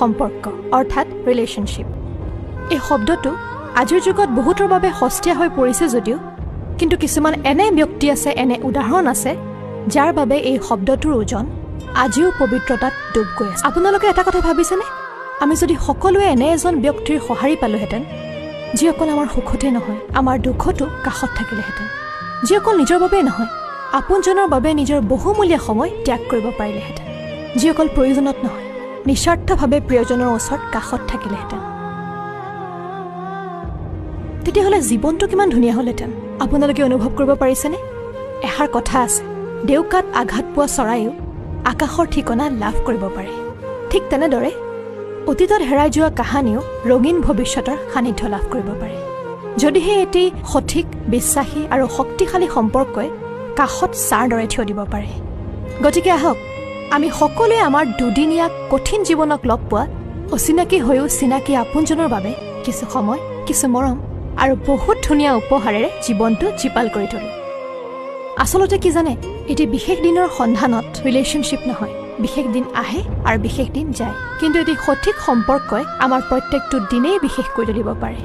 সম্পৰ্ক অৰ্থাৎ ৰিলেশ্যনশ্বিপ। এই শব্দটো আজিৰ যুগত বহুতৰ বাবে সস্তীয়া হৈ পৰিছে যদিও কিন্তু কিছুমান এনে ব্যক্তি আছে, এনে উদাহৰণ আছে যাৰ বাবে এই শব্দটোৰ ওজন আজিও পবিত্ৰতাত ডুব গৈ আছে। আপোনালোকে এটা কথা ভাবিছেনে, আমি যদি সকলোৱে এনে এজন ব্যক্তিৰ সঁহাৰি পালোহেঁতেন যি অকল আমাৰ সুখতে নহয় আমাৰ দুখতো কাষত থাকিলেহেঁতেন, যি অকল নিজৰ বাবেই নহয় আপোনজনৰ বাবে নিজৰ বহুমূলীয়া সময় ত্যাগ কৰিব পাৰিলেহেঁতেন, যি অকল প্ৰয়োজনত নহয় নিস্বাৰ্থভাৱে প্ৰিয়জনৰ ওচৰত কাষত থাকিলেহেঁতেন, তেতিয়াহ'লে জীৱনটো কিমান ধুনীয়া হ'লহেঁতেন। আপোনালোকে অনুভৱ কৰিব পাৰিছেনে? এষাৰ কথা আছে, ডেউকাত আঘাত পোৱা চৰাইও আকাশৰ ঠিকনা লাভ কৰিব পাৰে। ঠিক তেনেদৰে অতীতত হেৰাই যোৱা কাহানীও ৰঙীন ভৱিষ্যতৰ সান্নিধ্য লাভ কৰিব পাৰে যদিহে এটি সঠিক বিশ্বাসী আৰু শক্তিশালী সম্পৰ্কই কাষত ছাৰ দৰে থিয় দিব পাৰে। গতিকে আহক আমি সকলোৱে আমাৰ দুদিনীয়া কঠিন জীৱনক লগ পোৱা অচিনাকি হৈও চিনাকি আপোনজনৰ বাবে কিছু সময়, কিছু মৰম আৰু বহুত ধুনীয়া উপহাৰেৰে জীৱনটো জীপাল কৰি তোলো। আচলতে কি জানে, এটি বিশেষ দিনৰ সন্ধানত ৰিলেশ্যনশ্বিপ নহয়, বিশেষ দিন আহে আৰু বিশেষ দিন যায়, কিন্তু এটি সঠিক সম্পৰ্কই আমাৰ প্ৰত্যেকটো দিনেই বিশেষ কৰি তুলিব পাৰে।